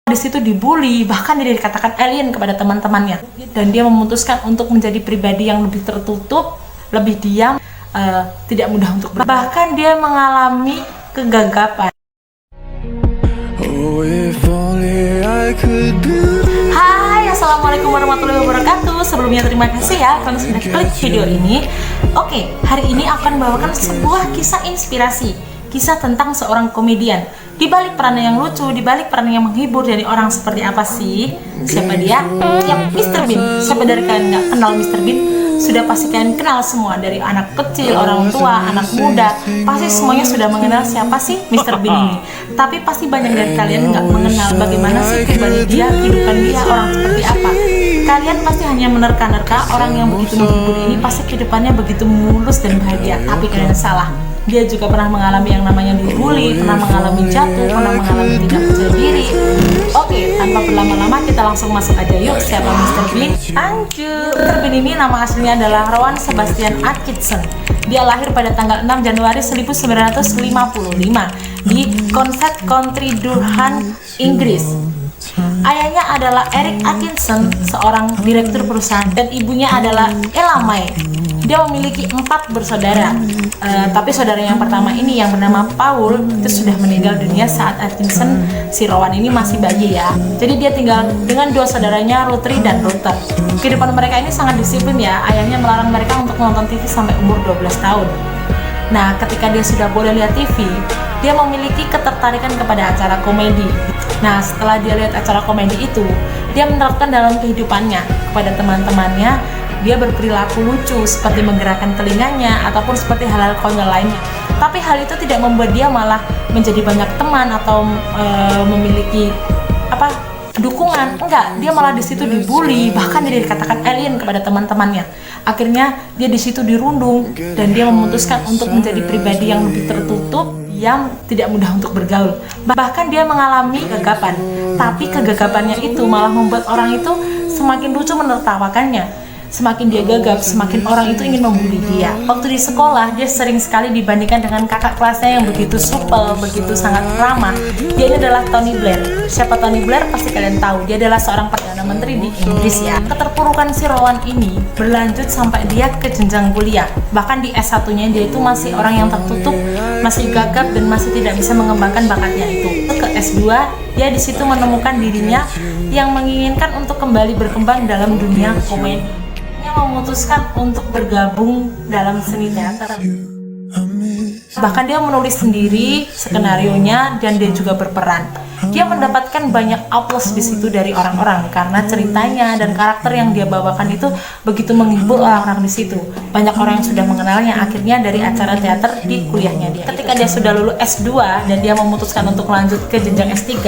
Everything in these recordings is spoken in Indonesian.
Di situ dibully, bahkan dia dikatakan alien kepada teman-temannya, dan dia memutuskan untuk menjadi pribadi yang lebih tertutup, lebih diam, tidak mudah untuk bahkan dia mengalami kegagapan. Hai, assalamualaikum warahmatullahi wabarakatuh. Sebelumnya terima kasih ya karena sudah klik video ini. Oke, hari ini akan membawakan sebuah kisah inspirasi, kisah tentang seorang komedian. Di balik peran yang lucu, di balik peran yang menghibur dari orang seperti apa sih? Siapa dia? Yang Mr. Bean. Siapa dari kalian nggak kenal Mr. Bean? Sudah pasti kalian kenal semua, dari anak kecil, orang tua, anak muda. Pasti semuanya sudah mengenal siapa sih Mr. Bean ini. Tapi pasti banyak dari kalian nggak mengenal bagaimana sih pribadi dia, kehidupan dia, orang seperti apa. Kalian pasti hanya menerka-nerka orang yang begitu menghibur ini pasti kehidupannya begitu mulus dan bahagia. Tapi kalian salah. Dia juga pernah mengalami yang namanya dibully, pernah mengalami jatuh, pernah mengalami tidak percaya diri. Oke, tanpa berlama-lama kita langsung masuk aja yuk. Siapa Mr. Bean? Lanjut. Mr. Bean ini nama aslinya adalah Rowan Sebastian Atkinson. Dia lahir pada tanggal 6 Januari 1955 di Consett County, Durham, Inggris. Ayahnya adalah Eric Atkinson, seorang direktur perusahaan, dan ibunya adalah Ella May. Dia memiliki 4 bersaudara, tapi saudara yang pertama ini yang bernama Paul itu sudah meninggal dunia saat Atkinson, si Rowan ini masih bayi ya. Jadi dia tinggal dengan 2 saudaranya, Ruthie dan Ruther. Kehidupan mereka ini sangat disiplin ya. Ayahnya melarang mereka untuk menonton TV sampai umur 12 tahun. Nah, ketika dia sudah boleh lihat TV, dia memiliki ketertarikan kepada acara komedi. Nah, setelah dia lihat acara komedi itu, dia menerapkan dalam kehidupannya kepada teman-temannya. Dia berperilaku lucu seperti menggerakkan telinganya ataupun seperti hal-hal konyol lainnya. Tapi hal itu tidak membuat dia malah menjadi banyak teman atau memiliki dukungan. Enggak, dia malah di situ dibully, bahkan dia dikatakan alien kepada teman-temannya. Akhirnya dia di situ dirundung dan dia memutuskan untuk menjadi pribadi yang lebih tertutup, yang tidak mudah untuk bergaul. Bahkan dia mengalami kegagapan. Tapi kegagapannya itu malah membuat orang itu semakin lucu menertawakannya. Semakin dia gagap, semakin orang itu ingin membuli dia. Waktu di sekolah, dia sering sekali dibandingkan dengan kakak kelasnya yang begitu supel, begitu sangat ramah. Dia ini adalah Tony Blair. Siapa Tony Blair? Pasti kalian tahu. Dia adalah seorang Perdana Menteri di Inggris ya. Keterpurukan si Rowan ini berlanjut sampai dia ke jenjang kuliah. Bahkan di S1-nya dia itu masih orang yang tertutup, masih gagap dan masih tidak bisa mengembangkan bakatnya itu. Ke S2, dia di situ menemukan dirinya yang menginginkan untuk kembali berkembang dalam dunia komedi. Memutuskan untuk bergabung dalam seni teater. Bahkan dia menulis sendiri skenarionya dan dia juga berperan. Dia mendapatkan banyak applause di situ dari orang-orang karena ceritanya dan karakter yang dia bawakan itu begitu menghibur orang-orang di situ. Banyak orang yang sudah mengenalnya akhirnya dari acara teater di kuliahnya dia. Ketika dia sudah lulus S2 dan dia memutuskan untuk lanjut ke jenjang S3,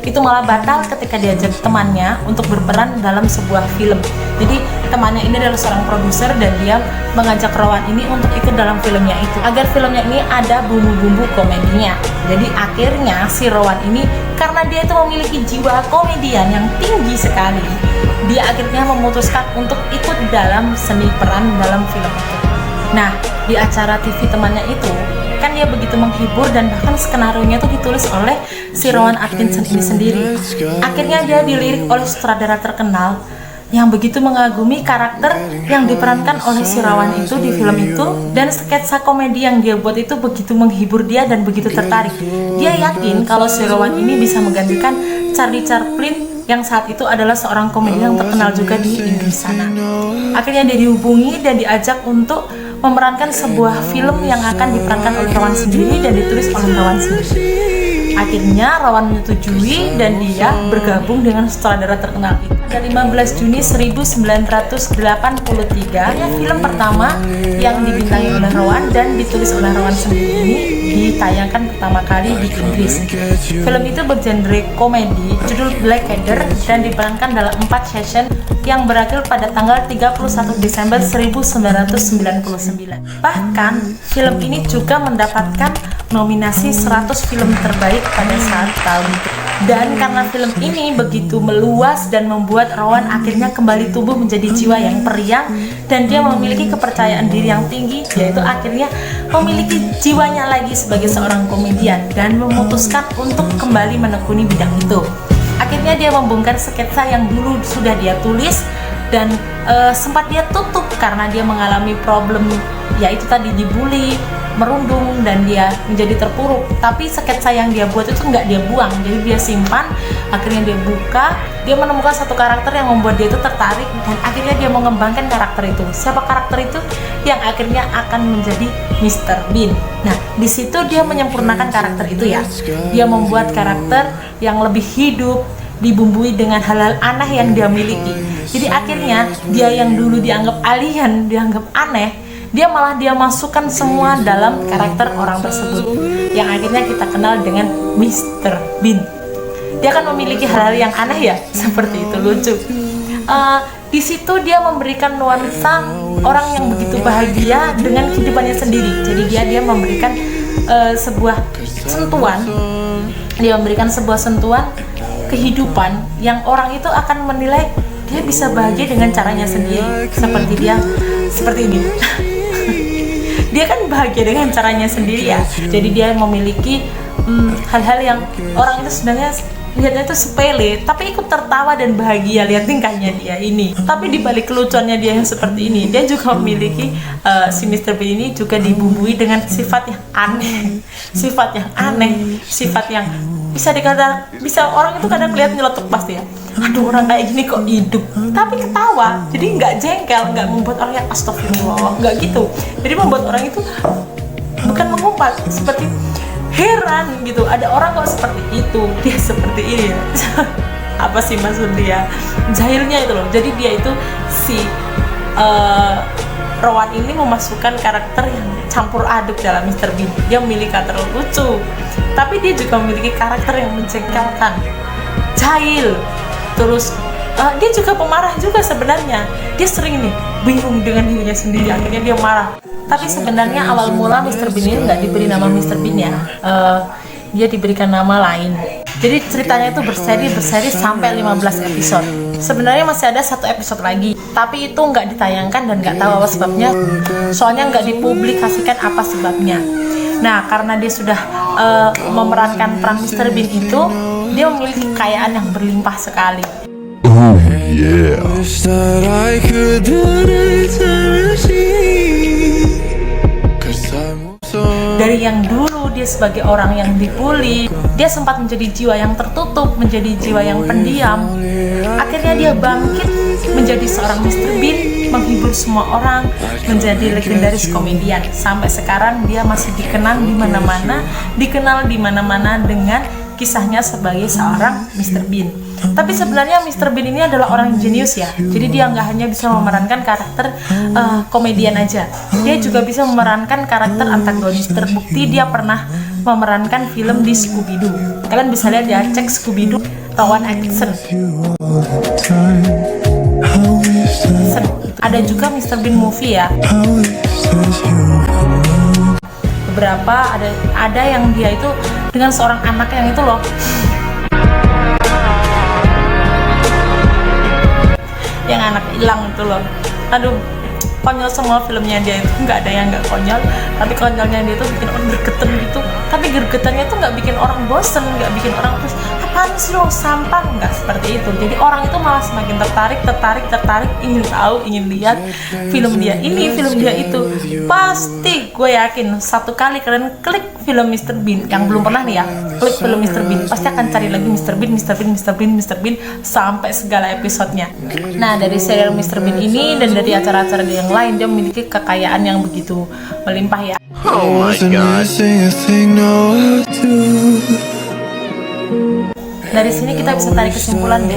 itu malah batal ketika diajak temannya untuk berperan dalam sebuah film. Jadi temannya ini adalah seorang produser dan dia mengajak Rowan ini untuk ikut dalam filmnya itu agar filmnya ini ada bumbu-bumbu komedinya. Jadi akhirnya si Rowan ini, karena dia itu memiliki jiwa komedian yang tinggi sekali, dia akhirnya memutuskan untuk ikut dalam seni peran dalam film itu. Nah, di acara TV temannya itu kan dia begitu menghibur dan bahkan skenarionya itu ditulis oleh si Rowan Atkinson ini sendiri. Akhirnya dia dilirik oleh sutradara terkenal yang begitu mengagumi karakter yang diperankan oleh si Rowan itu di film itu, dan sketsa komedi yang dia buat itu begitu menghibur dia dan begitu tertarik. Dia yakin kalau si Rowan ini bisa menggantikan Charlie Chaplin yang saat itu adalah seorang komedian yang terkenal juga di Inggris sana. Akhirnya dia dihubungi dan diajak untuk memerankan sebuah film yang akan diperankan oleh Rowan sendiri dan ditulis oleh Rowan sendiri. Akhirnya Rowan menyetujui dan dia bergabung dengan sutradara terkenal itu. Pada 15 Juni 1983, film pertama yang dibintangi oleh Rowan dan ditulis oleh Rowan sendiri ini ditayangkan pertama kali di Inggris. Film itu bergenre komedi, judul Blackadder, dan diperankan dalam 4 session yang berakhir pada tanggal 31 Desember 1999. Bahkan film ini juga mendapatkan nominasi 100 film terbaik pada saat tahun itu. Dan karena film ini begitu meluas dan membuat Rowan akhirnya kembali tumbuh menjadi jiwa yang periang dan dia memiliki kepercayaan diri yang tinggi, yaitu akhirnya memiliki jiwanya lagi sebagai seorang komedian dan memutuskan untuk kembali menekuni bidang itu. Akhirnya dia membongkar sketsa yang dulu sudah dia tulis dan sempat dia tutup karena dia mengalami problem, yaitu tadi dibully, merundung, dan dia menjadi terpuruk. Tapi sketsa yang dia buat itu nggak dia buang, jadi dia simpan. Akhirnya dia buka, dia menemukan satu karakter yang membuat dia itu tertarik, dan akhirnya dia mengembangkan karakter itu. Siapa karakter itu? Yang akhirnya akan menjadi Mr. Bean. Nah, di situ dia menyempurnakan karakter itu ya. Dia membuat karakter yang lebih hidup, dibumbui dengan hal-hal aneh yang dia miliki. Jadi akhirnya dia yang dulu dianggap alien, dianggap aneh, dia malah dia masukkan semua dalam karakter orang tersebut, yang akhirnya kita kenal dengan Mr. Bean. Dia akan memiliki hal-hal yang aneh ya, seperti itu, lucu. Di situ dia memberikan nuansa orang yang begitu bahagia dengan kehidupannya sendiri. Jadi dia memberikan sebuah sentuhan, dia memberikan sebuah sentuhan kehidupan yang orang itu akan menilai dia bisa bahagia dengan caranya sendiri. Seperti ini. Dia kan bahagia dengan caranya sendiri ya. Jadi dia memiliki hal-hal yang orang itu sebenarnya lihatnya itu sepele, tapi ikut tertawa dan bahagia lihat tingkahnya dia ini. Tapi di balik kelucuannya dia yang seperti ini, dia juga memiliki si Mr. Bean ini juga dibumbui dengan sifat yang aneh, sifat yang bisa orang itu kadang lihat nyeletuk pasti ya. Aduh, orang kayak gini kok hidup, tapi ketawa, jadi nggak jengkel, nggak membuat orang yang astagfirullah, nggak gitu. Jadi membuat orang itu bukan mengumpat, seperti heran gitu, ada orang kok seperti itu, dia seperti ini ya. Apa sih maksud dia? Jahilnya itu loh. Jadi dia itu si Rowan ini memasukkan karakter yang campur aduk dalam Mr. Bean. Dia memiliki karakter lucu, tapi dia juga memiliki karakter yang menjengkelkan, jahil. Terus dia juga pemarah juga sebenarnya. Dia sering nih bingung dengan dirinya sendiri, akhirnya dia marah. Tapi sebenarnya awal mula Mr. Bean ini nggak diberi nama Mr. Bean ya, dia diberikan nama lain. Jadi ceritanya itu berseri sampai 15 episode. Sebenarnya masih ada satu episode lagi, tapi itu nggak ditayangkan dan nggak tahu apa sebabnya. Soalnya nggak dipublikasikan apa sebabnya. Nah, karena dia sudah memerankan peran Mr. Bean itu, dia memiliki kekayaan yang berlimpah sekali. Oh yeah. Dari yang dulu dia sebagai orang yang dibully, dia sempat menjadi jiwa yang tertutup, menjadi jiwa yang pendiam. Akhirnya dia bangkit menjadi seorang Mr. Bean, menghibur semua orang, menjadi legendaris komedian. Sampai sekarang dia masih dikenal di mana-mana dengan kisahnya sebagai seorang Mr. Bean. Tapi sebenarnya Mr. Bean ini adalah orang jenius ya. Jadi dia nggak hanya bisa memerankan karakter komedian aja, dia juga bisa memerankan karakter antagonis. Terbukti dia pernah memerankan film di Scooby-Doo. Kalian bisa lihat ya, cek Scooby-Doo Rowan Atkinson. Ada juga Mr. Bean movie ya. Beberapa ada yang dia itu dengan seorang anak yang itu loh, yang anak hilang itu loh. Aduh, konyol semua filmnya dia itu, nggak ada yang nggak konyol. Tapi konyolnya dia tuh bikin orang gergeten gitu. Tapi gergetannya tuh nggak bikin orang bosen, nggak bikin orang terus apaan sih lo sampah, nggak seperti itu. Jadi orang itu malah semakin tertarik, ingin tahu, ingin lihat film dia ini, film dia itu. Pasti gue yakin satu kali kalian klik film Mr. Bean yang belum pernah nih ya, klik film Mr. Bean, pasti akan cari lagi Mr. Bean sampai segala episodenya. Nah, dari serial Mr. Bean ini dan dari acara-acara yang lain, dia memiliki kekayaan yang begitu melimpah ya. Oh my god. Dari sini kita bisa tarik kesimpulan deh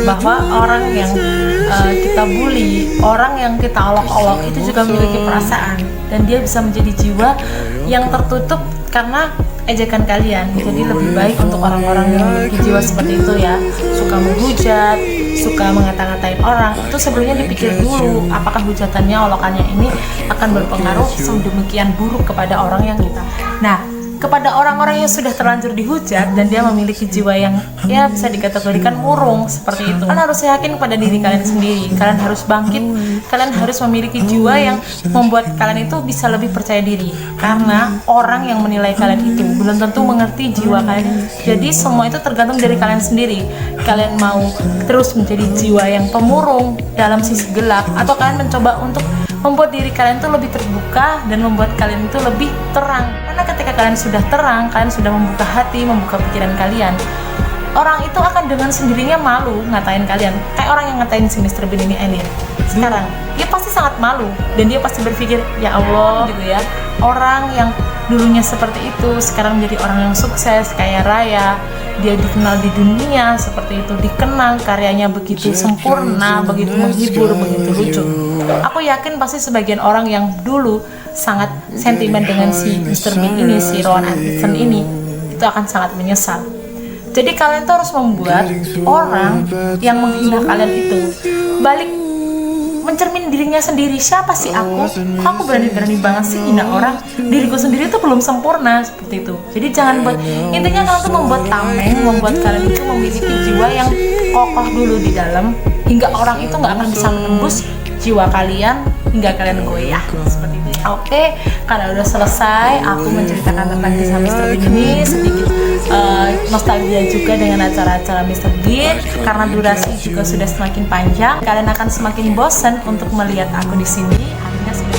bahwa orang yang kita bully, orang yang kita olok-olok itu juga memiliki perasaan, dan dia bisa menjadi jiwa yang tertutup karena ejekan kalian. Jadi lebih baik untuk orang-orang yang memiliki jiwa seperti itu ya, suka menghujat, suka mengata-ngatain orang, itu sebelumnya dipikir dulu apakah hujatannya, olokannya ini akan berpengaruh sedemikian buruk kepada orang yang kita. Nah, kepada orang-orang yang sudah terlanjur dihujat dan dia memiliki jiwa yang ya bisa dikategorikan murung seperti itu. Kalian harus yakin pada diri kalian sendiri. Kalian harus bangkit. Kalian harus memiliki jiwa yang membuat kalian itu bisa lebih percaya diri. Karena orang yang menilai kalian itu belum tentu mengerti jiwa kalian. Jadi semua itu tergantung dari kalian sendiri. Kalian mau terus menjadi jiwa yang pemurung dalam sisi gelap, atau kalian mencoba untuk membuat diri kalian itu lebih terbuka dan membuat kalian itu lebih terang. Karena ketika kalian sudah terang, kalian sudah membuka hati, membuka pikiran kalian, orang itu akan dengan sendirinya malu ngatain kalian. Kayak orang yang ngatain si Mr. Bean ini Alien sekarang, dia pasti sangat malu dan dia pasti berpikir, ya Allah gitu ya, orang yang dulunya seperti itu sekarang menjadi orang yang sukses, kaya raya, dia dikenal di dunia seperti itu, dikenal karyanya begitu sempurna, begitu menghibur, begitu lucu. Aku yakin pasti sebagian orang yang dulu sangat sentimen dengan si Mr. Bean ini, si Rowan Atkinson ini, itu akan sangat menyesal. Jadi kalian tuh harus membuat orang yang menghina kalian itu balik mencermin dirinya sendiri. Siapa sih aku? Kok aku berani-berani banget sih hina orang? Diriku sendiri tuh belum sempurna seperti itu. Jadi jangan buat, intinya kalian tuh membuat tameng, membuat kalian itu memiliki jiwa yang kokoh dulu di dalam, hingga orang itu nggak akan bisa menembus jiwa kalian hingga kalian goyah seperti itu. Oke, karena udah selesai aku menceritakan tentang kisah Mr. Bean ini, sedikit nostalgia juga dengan acara-acara Mr. Bean. Karena durasi juga sudah semakin panjang, kalian akan semakin bosan untuk melihat aku di sini. Akhirnya sudah